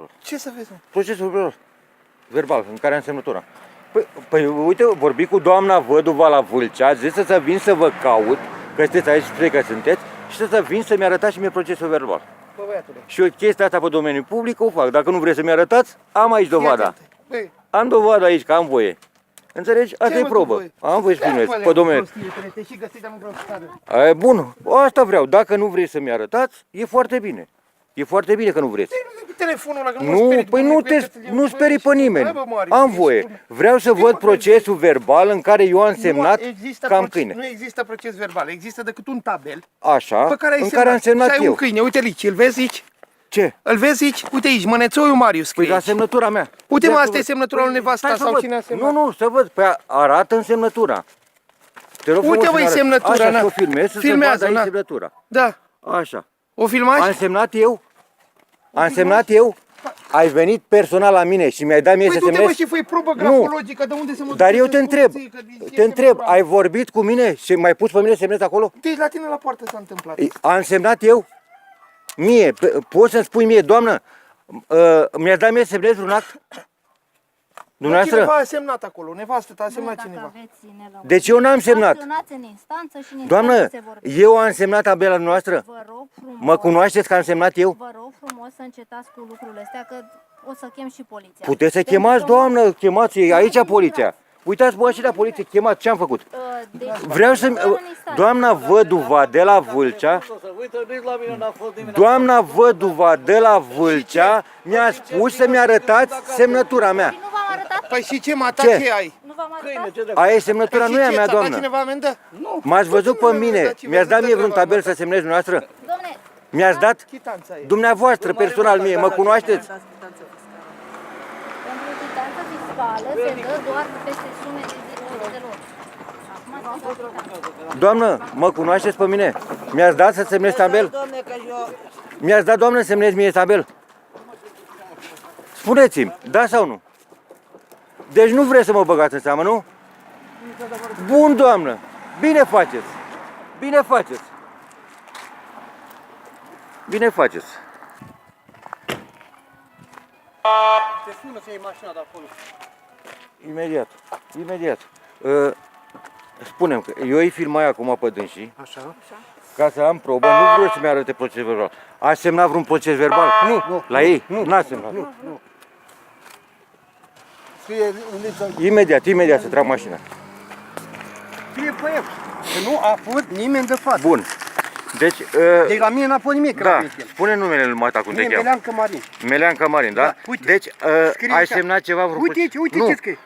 verbal. Ce să vezi, mă? Procesul verbal, în care am semnătura. Păi uite, vorbi cu doamna Văduva la Vâlcea, zice să vin să vă caut, că sunteți aici, spune că sunteți, și să vin să-mi arătați și mie procesul verbal. Bă, băiatule. Și eu chestia asta pe domeniul public o fac. Dacă nu vreți să-mi arătați, am aici dovada. Băi, Am dovada aici, că am voie. Înțelegi? Asta e probă. Am voie să filmez pe domeniul. Te și găsit am vreo E bun, asta vreau. Dacă nu vrei să-mi arătați, e foarte bine. E foarte bine că nu vreți. telefonul ăla, că Nu, păi nu sperii pe nimeni. Am voie. Vreau să văd procesul verbal în care eu am semnat că am câine. Nu există proces verbal, există decât un tabel Așa, pe care ai în care am semnat și ai eu. un câine, uite aici, îl vezi aici? Ce? Îl vezi aici? Uite aici, Mănețoiu Marius scrie. Păi la semnătura mea. Uite mă, Ia să asta e văd. semnătura lui nevasta Stai să sau văd. cine a semnat. Nu, să văd. Păi arată în semnătura. Te rog Uite, frumos băi, să-mi arăți. semnătura, Așa, na. să o filmez, să se Filmează, vadă aici na. semnătura. Da. Așa. O filmați? Am semnat eu? Am semnat eu? Ai venit personal la mine și mi-ai dat mie Păi să du-te, semnez? mă, și făi probă grafologică, de unde să mă Dar duc eu să te întreb, spun ție că ești ai vorbit cu mine și m-ai pus pe mine să semnez acolo? Deci la tine la poartă s-a întâmplat. Am semnat eu? Mie, poți să-mi spui mie, doamnă, mi-a dat mie să semnez un act? Dumneavoastră? Cineva a semnat acolo, nevastă ta a semnat cineva. Deci eu n-am semnat. Acționați în instanță și în instanță Doamnă, se vorbește. eu am semnat tabela noastră? Vă rog frumos, Mă cunoașteți că am semnat eu? vă rog frumos să încetați cu lucrurile astea, că o să chem și poliția. Puteți să Pentru chemați, că- doamnă, chemați aici poliția. Uitați, bă, și la poliție, chemați, ce am făcut? Deci, Vreau să... în instanță. Doamna Văduva de la Vâlcea, doamna Văduva de la Vâlcea mi-a spus să-mi arătați semnătura mea. Nu v-am arătat? Păi și ce, mata, Ce? ce ai? Nu v-am arătat? Aia e semnătura, Păi nu e a și ce, mea, ți-a dat doamnă. cineva amendă? Nu. M-ați văzut pe mine, mi-ați dat mie vreun tabel să semnez dumneavoastră? Domne, Mi-ați dat? Chitanța e. Dumneavoastră, personal mie, mă cunoașteți? pentru chitanță fiscală se dă doar peste sume de 10 de lor. Acum se dă chitanță. Doamnă, mă cunoașteți pe mine? Mi-ați dat să semnez tabel? Mi-ați dat, doamnă, să semnez mie tabel? Spuneți-mi, da sau nu? Deci nu vreți să mă băgați în seamă, nu? Bun, doamnă, bine faceți. Bine faceți. Bine faceți. Te sună să iei mașina de acolo. Imediat, imediat. Spune-mi că eu îi filmai acum pe dânsii, Așa. ca să am probă, nu vreau să-mi arate proces verbal. A semnat vreun proces verbal? Nu. La ei? N-a semnat. Scrie unde Imediat să trag mașina. scrie pe el. Că nu a fost nimeni de față. Bun. Deci, Deci la mine n-a fost nimic. da, spune numele lui Mata, cum te Mine cheamă. Melean Cămarin. Melean Camarin, da? Da, uite, Deci, scrie ai așa. semnat ceva vreun Uite aici, proces? uite Nu. ce scrie.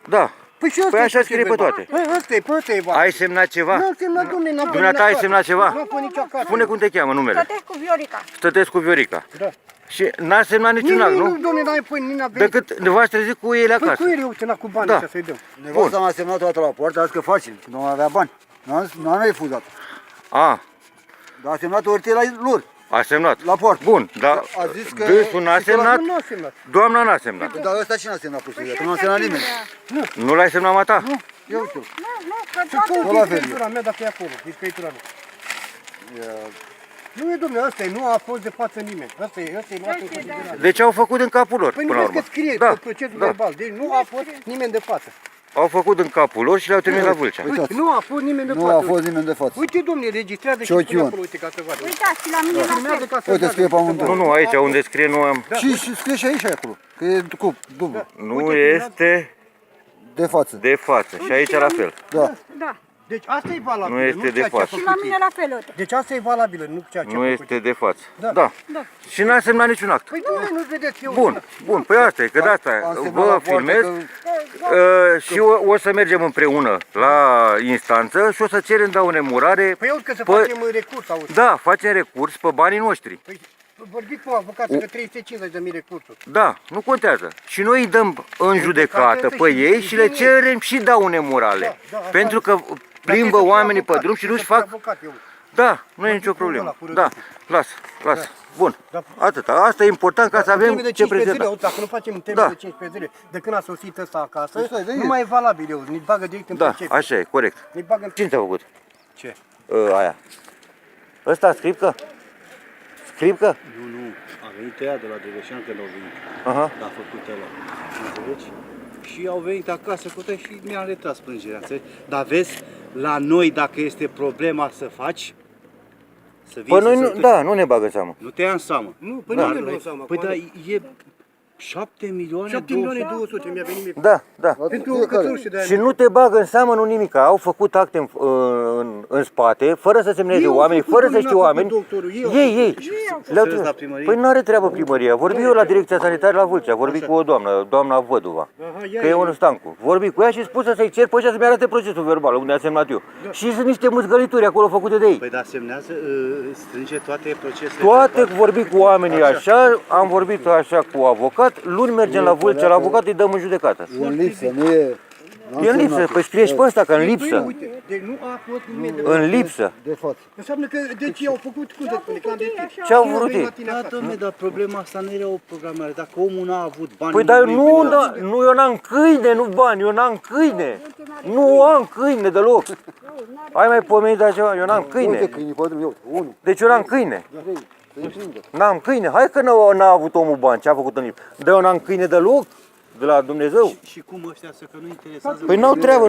Da. Păi și ăsta Păi e așa scrie pe verbal. toate. Păi ăsta e, pe ăsta e Ai semnat ceva? Nu am semnat, domne, n-am Dumneata ai semnat ceva? Nu am fost nicio acasă. Spune cum te cheamă numele. Stătești cu Viorica. Stătescu Viorica. Da. Și n-a semnat niciun act, Nu, nu? domne, n-ai păi, nimeni a venit. Decât v-ați trezit cu ele Păi acasă. cu el, uite, n-a cu bani Da. așa să-i dăm. Nevasta m-a semnat toată la poartă, a zis că facil, că nu avea bani. Nu a refuzat. A, Dar a semnat ortie la lor, a semnat. la poartă. Bun, dar A zis că... dânsul n-a semnat, Nu a semnat. doamna n-a semnat. Dar ăsta cine a semnat posibil? Că nu a semnat nimeni. Nu l-ai semnat, Mata? Nu, eu uite. Nu, că Să toată... căuți la din fel. scriptura mea dacă e acolo, din scriptura mea. Nu e, domne, ăsta e, nu a fost de față nimeni. Ăsta e luat în considerare. Deci au făcut în capul lor, Păi nu până la vezi că urmă. scrie Da, pe procesul da. verbal, deci nu a fost nimeni de față. Au făcut în capul lor și le-au trimis la Vâlcea. Uite, nu a fost nimeni de Nu față. a fost nimeni de față. Uite, domne, registrează și Ciochion. spune acolo, uite, ca să vadă. Uitați, și la mine la Filmează fel. ca să Uite, vadă. scrie pe amândouă. Nu, aici unde scrie nu am... Și scrie și aici acolo, că e cu dublu, Nu este de față. de față și aici la fel. Da. Da. Deci asta e valabilă, Nu este ceea de ce a față. Și făcut la ei. mine la fel, uite. Deci asta e valabilă, nu ceea ce Nu a făcut este de față. Da. Da. Da. Și n-a semnat niciun act. Păi nu vedeți eu. Bun, bun, păi asta e, că de asta Am semnat vă la poartă filmez și o să mergem împreună la instanță și o să cerem daune-murare. Păi eu că să Păi- facem recurs, auzi. Da, facem recurs pe banii noștri. Păi vorbiți cu avocatul că 350.000 recursuri. Da, nu contează. Și noi îi dăm în judecată pe ei și le cerem și daune morale. Da, asta Pentru că plimbă oamenii pe drum și nu-și fac... Avocat, eu. Da, nu e nicio Vorbiți cu problemă. ăla, cu Da, războiul. las. Bun, Da. atâta. Asta e important ca să În avem termen de ce 15 zile, prezenta. dacă nu facem în termen Da. de 15 zile, de când a sosit ăsta acasă, Păi stai, de nu el. mai e valabil eu, ne bagă direct în Da, proces. așa e, corect. Ne bagă în... Cine ți-a făcut? Ce? Aia. Ăsta, scripcă? Scripcă? Nu, venit ăia de la Drăgășan când au venit. Aha. A făcut ăla. Înțelegi? Și au venit acasă cu tăi și mi-am retras plângerea. Înțelegi? Dar vezi, la noi dacă este problema să faci, să vii Păi să noi, se nu, întâmple. da, nu ne bagă în seamă. Nu te ia în seamă. Nu, păi Da. nimeni nu o seama. Păi da, e 7 milioane 7 milioane 200 mi-a venit mie. Da, da. Pentru Fiecare. cățușe de aia. Și nu te bagă în seamă, nu nimic. Au făcut acte în spate, fără să semneze Ei au oamenii, făcut, fără să domnule, știe n-a oameni. făcut doctorul, ei au Ei. Le-au Să trimis. la primărie? Păi nu are treabă primăria. Vorbi eu la direcția sanitară la Vâlcea, vorbi cu o doamna Văduva, Aha, ia, că e un Stancu. Vorbi cu ea și spusă să-i cer pe ăștia să-mi arate procesul verbal, unde a semnat eu. Și sunt niște mâzgălituri acolo făcute de ei. Păi da, semnează, strânge toate procesele. Toate vorbi cu oamenii așa, am vorbit așa cu avocat, luni mergem la Vâlcea la avocat, îi dăm în judecată. E în lipsă, nu e... n-am E în lipsă, semnat. păi scrie și pe ăsta că în Păi, lipsă. uite, deci nu a fost nimeni de În lipsă. De față. Înseamnă că deci ei au făcut, cum să spune, clandestin. Ce-au Ei vrut venit ei? la tine Da, acasă. dom'le, dar problema asta nu era o programare. Dacă omul n-a avut bani... Păi dar nu-i nu, bine. nu, eu n-am câine, nu bani, eu n-am câine. Nu am câine deloc. Ai mai pomenit de așa? Eu n-am Uite câine. câinii pe drum, eu, unul, Deci eu n-am câine. trei, să-i prindă. N-am câine. Hai că n-a avut omul bani, ce a făcut în lipsă. Dar eu n-am câine deloc, de la Dumnezeu. Și cum ăștia să că nu interesează... Păi n-au treabă.